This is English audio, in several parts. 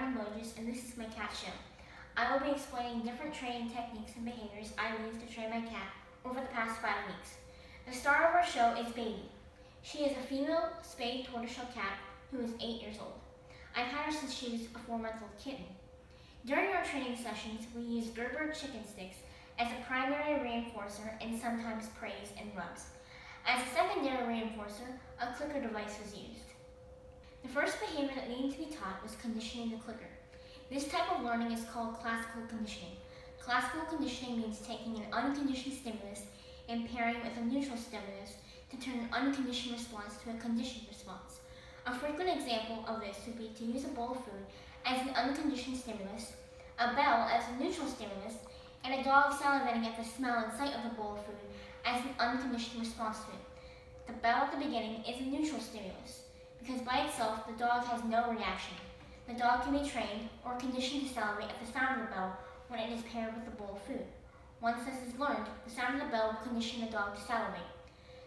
Adam Moses, and this is my cat show. I will be explaining different training techniques and behaviors I used to train my cat over the past 5 weeks. The star of our show is Baby. She is a female spayed tortoiseshell cat who is 8 years old. I've had her since she was a 4-month-old kitten. During our training sessions, we use Gerber chicken sticks as a primary reinforcer and sometimes praise and rubs. As a secondary reinforcer, a clicker device was used. The first behavior that needed to be taught was conditioning the clicker. This type of learning is called classical conditioning. Classical conditioning means taking an unconditioned stimulus and pairing it with a neutral stimulus to turn an unconditioned response to a conditioned response. A frequent example of this would be to use a bowl of food as an unconditioned stimulus, a bell as a neutral stimulus, and a dog salivating at the smell and sight of the bowl of food as an unconditioned response to it. The bell at the beginning is a neutral stimulus, because by itself the dog has no reaction. The dog can be trained or conditioned to salivate at the sound of the bell when it is paired with the bowl of food. Once this is learned, the sound of the bell will condition the dog to salivate.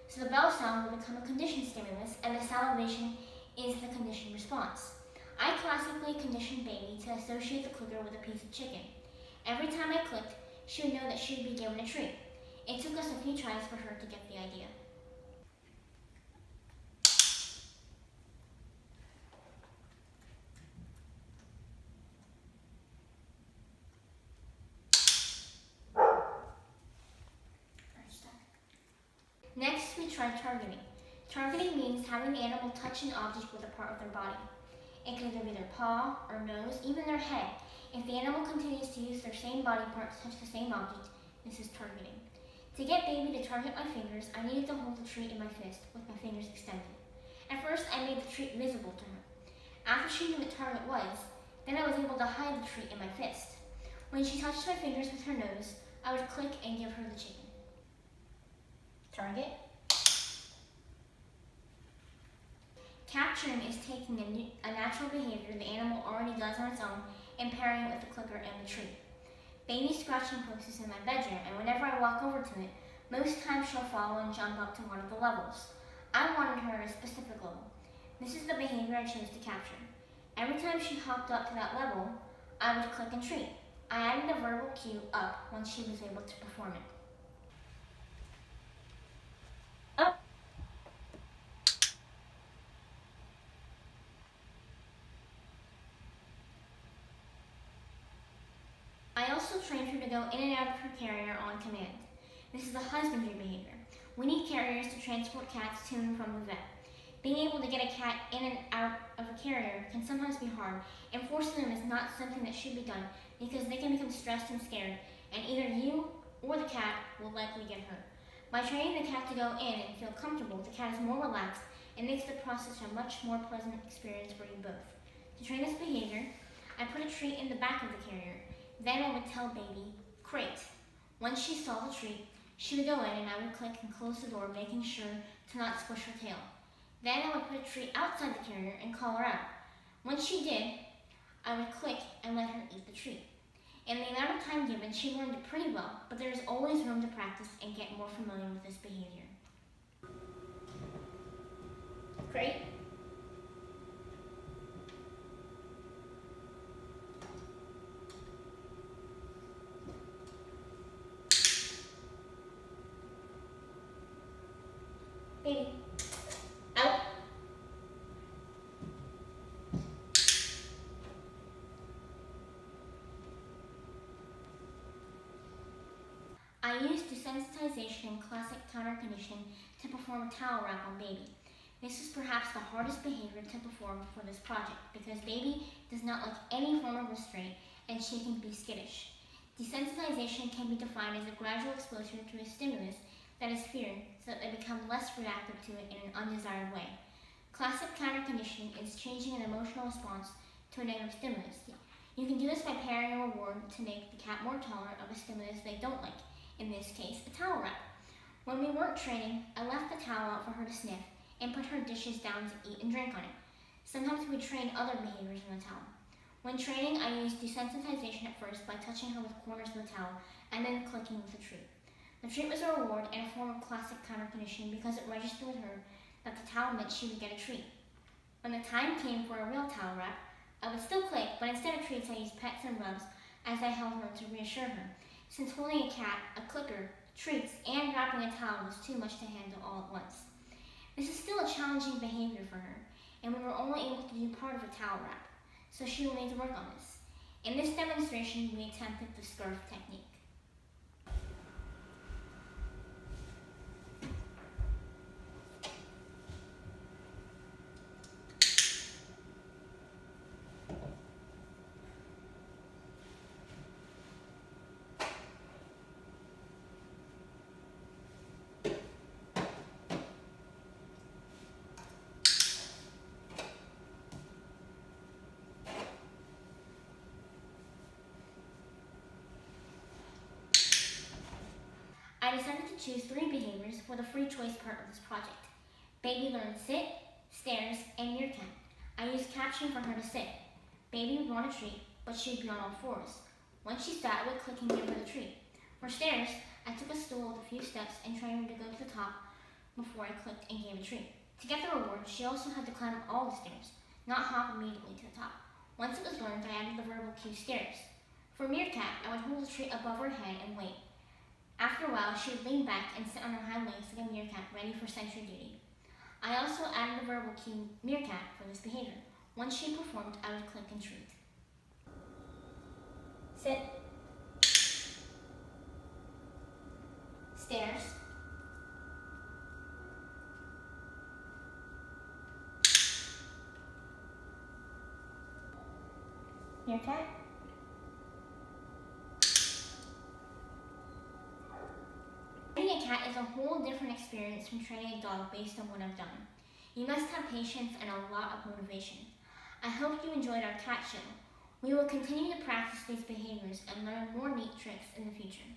So the bell sound will become a conditioned stimulus, and the salivation is the conditioned response. I classically conditioned Baby to associate the clicker with a piece of chicken. Every time I clicked, she would know that she would be given a treat. It took us a few tries for her to get the idea. Next, we tried targeting. Targeting means having the animal touch an object with a part of their body. It could either be their paw or nose, even their head. If the animal continues to use their same body part to touch the same object, this is targeting. To get Baby to target my fingers, I needed to hold the treat in my fist with my fingers extended. At first, I made the treat visible to her. After she knew what target was, then I was able to hide the treat in my fist. When she touched my fingers with her nose, I would click and give her the chicken. Target. Capturing is taking a natural behavior the animal already does on its own and pairing it with the clicker and the treat. Baby's scratching post is in my bedroom, and whenever I walk over to it, most times she'll follow and jump up to one of the levels. I wanted her at a specific level. This is the behavior I chose to capture. Every time she hopped up to that level, I would click and treat. I added a verbal cue up once she was able to perform it. Up. I also trained her to go in and out of her carrier on command. This is the husbandry behavior. We need carriers to transport cats to and from the vet. Being able to get a cat in and out of a carrier can sometimes be hard, and forcing them is not something that should be done because they can become stressed and scared, and either you or the cat will likely get hurt. By training the cat to go in and feel comfortable, the cat is more relaxed and makes the process a much more pleasant experience for you both. To train this behavior, I put a treat in the back of the carrier. Then I would tell Baby, crate. Once she saw the treat, she would go in and I would click and close the door, making sure to not squish her tail. Then I would put a treat outside the carrier and call her out. Once she did, I would click and let her eat the treat. In the amount of time given, she learned it pretty well, but there is always room to practice and get more familiar with this behavior. Crate. Baby. Out. I used desensitization and classic counter conditioning to perform a towel wrap on Baby. This is perhaps the hardest behavior to perform for this project because Baby does not like any form of restraint and she can be skittish. Desensitization can be defined as a gradual exposure to a stimulus that is feared so that they become less reactive to it in an undesired way. Classic counter conditioning is changing an emotional response to a negative stimulus. You can do this by pairing a reward to make the cat more tolerant of a stimulus they don't like, in this case, a towel wrap. When we weren't training, I left the towel out for her to sniff and put her dishes down to eat and drink on it. Sometimes we train other behaviors in the towel. When training, I used desensitization at first by touching her with corners of the towel and then clicking with a treat. The treat was a reward and a form of classic counter conditioning because it registered with her that the towel meant she would get a treat. When the time came for a real towel wrap, I would still click, but instead treats, I used pets and rubs as I held her to reassure her, since holding a cat, a clicker, treats, and wrapping a towel was too much to handle all at once. This is still a challenging behavior for her, and we were only able to do part of a towel wrap, so she will need to work on this. In this demonstration, we attempted the scarf technique. I decided to choose 3 behaviors for the free choice part of this project. Baby learned sit, stairs, and meerkat. I used caption for her to sit. Baby would want a treat, but she would be on all fours. Once she sat, I would click and give her the treat. For stairs, I took a stool with a few steps and trained her to go to the top before I clicked and gave a treat. To get the reward, she also had to climb all the stairs, not hop immediately to the top. Once it was learned, I added the verbal cue stairs. For meerkat, I would hold the treat above her head and wait. After a while, she would lean back and sit on her hind legs like a meerkat ready for sentry duty. I also added the verbal cue meerkat for this behavior. Once she performed, I would click and treat. Sit. Stairs. Meerkat. Training a cat is a whole different experience from training a dog based on what I've done. You must have patience and a lot of motivation. I hope you enjoyed our cat show. We will continue to practice these behaviors and learn more neat tricks in the future.